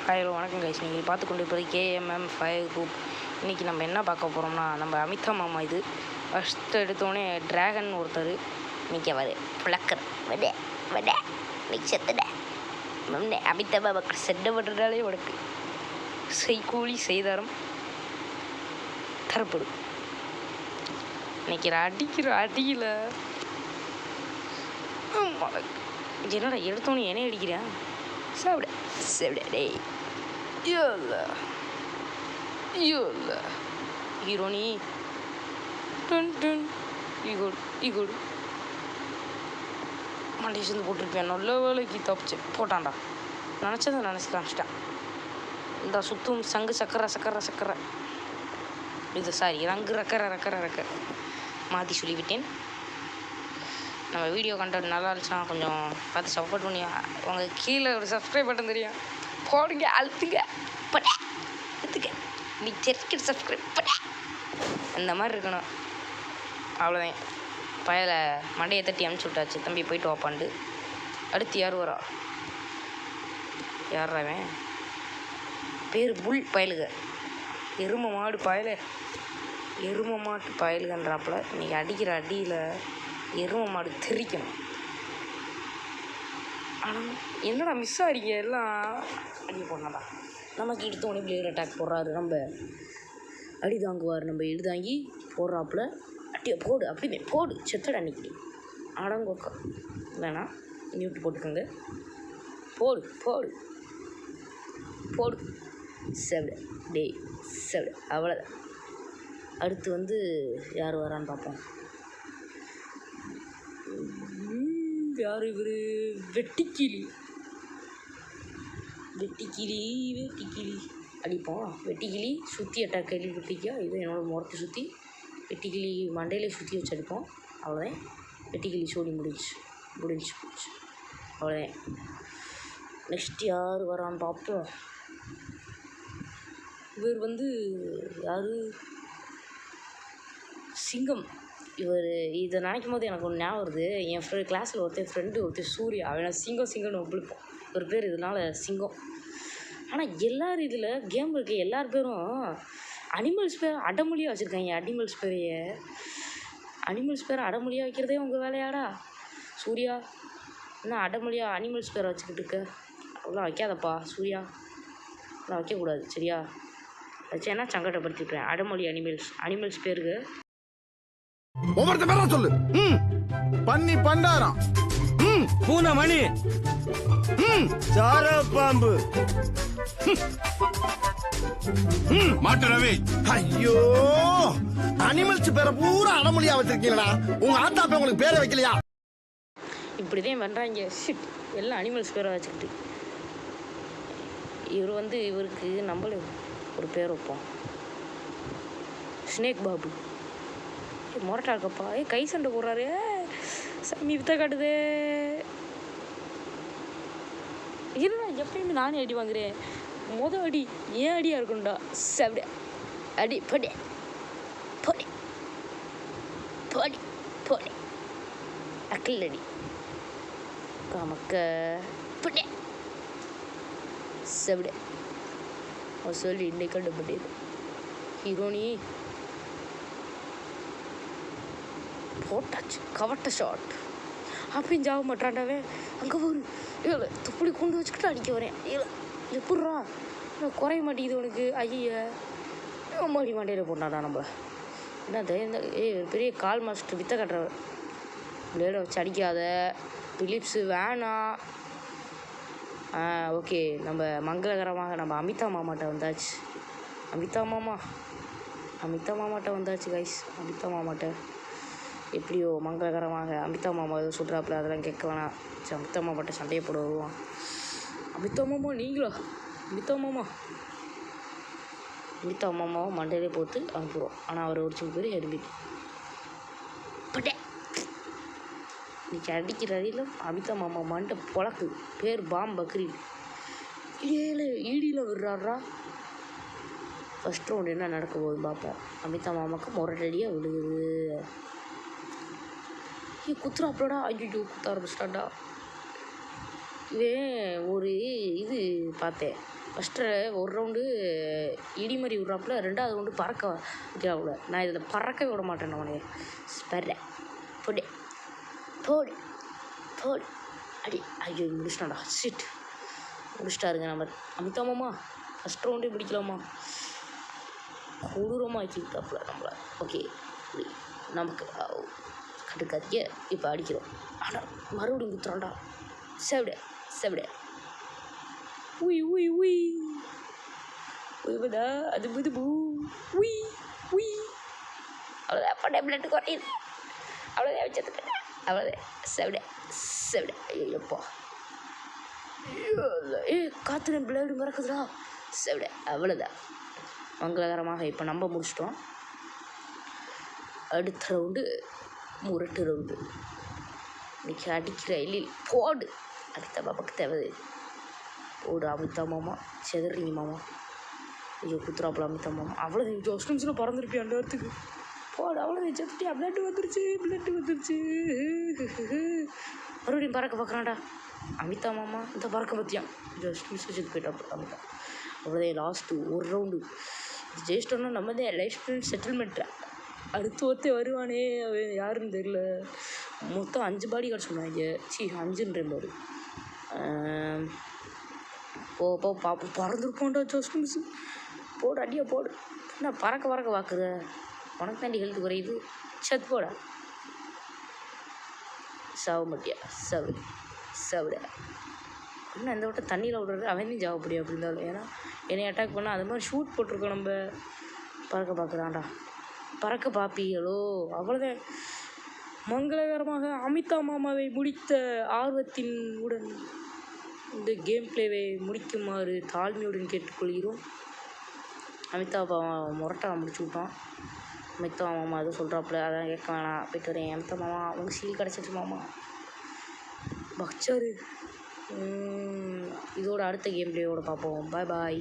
Hello வணக்கம் guys, நீங்கள் பார்த்து கொண்டு இருப்பது KMM 5 குரூப். இன்றைக்கி நம்ம என்ன பார்க்க போகிறோம்னா, நம்ம அமிதா மாமா இது ஃபஸ்ட்டு எடுத்தோடனே ட்ராகன் ஒருத்தர் இன்றைக்கி அவர் பிளக்கர் வட வட இன்னைக்கு செத்துட அமிதா மாமாக்கு செட்டை பண்ணுறதாலே உனக்கு செய்கூலி செய்தாரம் தரப்படும். இன்னைக்கு அடிக்கிற அடியில் என்னடா எடுத்தோன்னே என்ன அடிக்கிறேன் சாப்பிட சாப்பிட டேய் இல்ல ஹீரோனி டன் டன் ஈகோடு மண்டை சேர்ந்து போட்டிருப்பேன். நல்ல வேலைக்கு தப்பிச்சேன் போட்டான்டா. நினச்சதை நினச்சி காமிச்சிட்டான். இந்த சுத்தும் சங்கு சக்கரை இது சாரி ரங்கு ரக்கரை மாற்றி சொல்லிவிட்டேன். நம்ம வீடியோ கண்டென்ட் நல்லா இருந்துச்சுன்னா கொஞ்சம் பார்த்து சப்போர்ட் பண்ணி உங்கள் கீழே ஒரு சப்ஸ்கிரைப் பட்டன் தெரியும் போடுங்க, அழுத்துங்க பட்டா எடுத்துக்க நீ தெரிக்கிட்டு சப்ஸ்கிரைப் பட்டா இந்த மாதிரி இருக்கணும். அவ்வளோதான். பயலை மண்டையை தட்டி அனுப்பிச்சி விட்டாச்சு. தம்பி போயிட்டு வாப்பாண்டு. அடுத்து யார் வரா? யார்றாவன் பேர் புல் பயலுக எருமை மாட்டு பயலுகன்றாப்புல. இன்றைக்கி அடிக்கிற அடியில் எருமை மாடு தெரிக்கணும். ஆனால் என்னடா மிஸ் ஆகிறீங்க எல்லாம் அடி போடணாடா. நமக்கு எடுத்தோடனே பிளேயர் அட்டாக் போடுறாரு. நம்ம அடி தாங்குவார். நம்ம இடு தாங்கி போடுறாப்புல அட்டியை போடு அப்படியே போடு செத்தடா அன்னைக்கு அடங்கோக்கா இல்லைண்ணா நியூட்டு போட்டுக்கோங்க. போடு செவிட டேய் செவிட அவ்வளோதான். அடுத்து யார் வரான்னு பார்ப்போம். யார் இவர்? வெட்டிக்கிளி அடிப்போம். வெட்டிக்கிளி சுற்றி அட்டாக் கேள்விப்பட்டிருக்கியா? இது என்னோடய முறத்தை சுற்றி வெட்டிக்கிளி மண்டையிலே சுற்றி வச்சு அடிப்போம். அவ்வளோதான். வெட்டிக்கிளி சோடி முடிஞ்சு அவ்வளோதான். நெக்ஸ்ட் யார் வரான்னு பார்ப்போம். இவர் யார்? சிங்கம். இதை நினைக்கும் போது எனக்கு ஒன்று ஞாபகம் வருது. என் கிளாஸில் ஒருத்தர் சூர்யா. அவனை சிங்கம்னு ஒப்பிழுப்போம். ஒரு பேர் இதனால் சிங்கம். ஆனால் எல்லோரும் இதில் கேம் இருக்க எல்லார் பேரும் அனிமல்ஸ் பேர் அடமொழியாக வச்சுருக்காங்க. அனிமல்ஸ் பேர் அடமொழியாக வைக்கிறதே உங்கள் வேலையாடா சூர்யா? என்ன அடமொழியாக அனிமல்ஸ் பேரை வச்சுக்கிட்டு இருக்க? அவ்வளோ வைக்காதப்பா சூர்யா, அவ்வளோ வைக்கக்கூடாது சரியா? வச்சேன்னா சங்கடப்படுத்தி விட்றேன். அடமொழி அனிமல்ஸ் பேருக்கு ஒவ்வொருத்த பேரா சொல்லு. பண்ணி பண்டாரம், பூனை மணி, சார பாம்பு, மாட்டுறவே. ஐயோ, அனிமல்ஸ் பேரை பூரா அடமொழியா வச்சிருக்கீங்களா? உங்க ஆத்தா பேர் உங்களுக்கு பேரை வைக்கலையா? இப்படிதான் பண்றாங்க. எல்லாம் அனிமல்ஸ் பேரை வச்சுக்கிட்டு. இவருக்கு நம்மளும் ஒரு பேர் வைப்போம். ஸ்னேக் பாபு. மொரட்டா இருக்கப்பா. கை சண்டை போடுறாரு. சாமி வித்த காட்டுது. இல்லைண்ணா எப்பயுமே நானே அடி வாங்குறேன். அடி ஏன் அடியாக இருக்கணும்டா. சாப்பிட அடி போடி அக்கல் அடி காமக்க போட்டே சாப்பிட சொல்லி இன்னைக்கு கண்டுபட்டது. ஹீரோனி போட்டாச்சு. கவட்ட ஷாட் அப்படின்னு ஜாக மாட்டான்டாவே. அங்கே ஒரு இல்லை துப்படி கொண்டு வச்சுக்கிட்டு அடிக்க வரேன். இல்லை எப்பட்றா குறைய மாட்டேங்குது உனக்கு? ஐயா மாடி மாண்டையில் போட்டாடா. நம்ம என்ன பெரிய கால் மாஸ்டர் வித்த கட்டுறவர். பிளேடை வச்சு அடிக்காத பிலிப்ஸு வேணாம். ஓகே, நம்ம மங்களகரமாக நம்ம அமிதா மாமாட்ட வந்தாச்சு. அமிதா மாமாட்ட வந்தாச்சு கைஸ். அமிதா மாமாட்ட எப்படியோ மங்களகரமாக அமிதா மாமா ஏதோ சொல்கிறாப்புல, அதெல்லாம் கேட்க வேணாம். சரி, அமிதா மாமாட்ட சண்டையை போட வருவான். அமிதா மாமா நீங்களா? அமிதா மாமாவை மண்டையிலே போட்டு அனுப்புகிறோம். ஆனால் அவர் ஒரு சின்ன பேர் ஹெர்மிட் பட்டே. இன்னைக்கு அடிக்கிற அடியில் அமிதா மாமா மண்டை பொழக்கு. பேர் பாம் பக்ரி. ஈடியில் விடுறாரா. ஃபஸ்ட் ரவுண்ட் என்ன நடக்க போகுது பார்ப்போம். அமிதா மாமாவுக்கு முரட்டடியாக விழுகுது. குத்துறாப்படா. ஐயோ குத்த ஆரம்பிச்சிட்டாண்டா. ஒரு இது பார்த்தேன். ஃபஸ்ட்டு ஒரு ரவுண்டு இடி மாதிரி விட்றாப்புல, 2வது ரவுண்டு பறக்க வைக்கிறாப்புல. நான் இதில் பறக்கவே விட மாட்டேன். அவனே ஸ்பெர்ற போடு போடு போடு அடி. ஐயோ முடிச்சிட்டான்டா. சிட் முடிச்சிட்டாருங்க. நம்ம அமிதா மாமா ஃபஸ்ட் ரவுண்டே பிடிக்கலாமா? கொடூரமாக ஆக்கிட்டாப்புல நம்மளை. ஓகே நமக்கு கட்டுக்காதிக்க இப்போ அடிக்கிறோம். ஆனால் மறுபடியும் குத்துறான்டா. செவிட செவிட உய் உய் உய் உய்வதா அது புது பூ உய் உய். அவ்வளோதான் பட்டை பிளட்டு குறையுது. அவ்வளோதான் வச்சதுக்கு அவ்வளோதான். செவிட செவிட. ஐயோப்பா காத்துன பிளேடு மறக்குதுடா. செவிட அவ்வளோதான். மங்களகரமாக இப்போ நம்ம முடிச்சிட்டோம். அடுத்த ரவுண்டு முரட்டு ரவுண்டு. இன்னைக்கு அடிக்கிற எல்லில் போடு. அடுத்த பாப்பாக்கு தேவை போடு. அமிதா மாமா செதறீங்க மாமா. ஐயோ குத்துறாப்புல அமிதா மாமா. அவ்வளோதான். ஜஸ்ட் நிமிஷம் பறந்துருப்பியா 2 இடத்துக்கு போடு. அவ்வளோதான் செத்துட்டியா. பிளட்டு வந்துருச்சு மறுபடியும் பறக்க பார்க்குறான்டா அமிதா மாமா. இந்த பறக்க பற்றியான் ஜஸ்ட் நிமிஷம் செத்து போயிட்டாப்புல அமிதா. அவ்வளோதான் லாஸ்ட்டு ஒரு ரவுண்டு. இது ஜெயிச்சிட்டோன்னா நம்ம தான் லைஃப் ஸ்டைல் செட்டில்மெண்ட்டு. அடுத்து ஒருத்தர் வருவானே அவன் யாருன்னு தெரியல. மொத்தம் 5 பாடி கார்டு சொன்னாங்க. 5ன்ற பாரு. போ பார்ப்போம். பறந்துருப்போண்டா ஜஸ்ட் மிஸ். போடு அடியா போடு. என்ன பறக்க பார்க்குற உனக்கு தாண்டி ஹெல்த் குறையுது. சத்து போட சாவு மட்டியா சாவிட. இன்னும் இந்த வட்டம் தண்ணியில் விடுறது அவன் தான் ஜாவப்படியா அப்படி இருந்தாலும். ஏன்னா என்னை அட்டாக் பண்ணால் அது மாதிரி ஷூட் போட்டிருக்கோம். நம்ம பறக்க பார்க்குறான்டா. பறக்க பார்ப்பீங்களோ? அவ்வளோதான். மங்களகரமாக அமிதா மாமாவை முடித்த ஆர்வத்தின் உடன் இந்த கேம் பிளேவை முடிக்குமாறு தாழ்மையுடன் கேட்டுக்கொள்கிறோம். அமிதா மாமா முரட்டா முடிச்சு விட்டோம். அமிதா மாமா எதுவும் சொல்கிறாப்புல, அதான் கேட்க வேணாம். போய்ட்டு வரேன். அமிதா மாமா அவங்க சீல் கிடச்சிட்டு மாமா பக்சாரு. இதோட அடுத்த கேம் பிளேயோட பார்ப்போம். பாய்.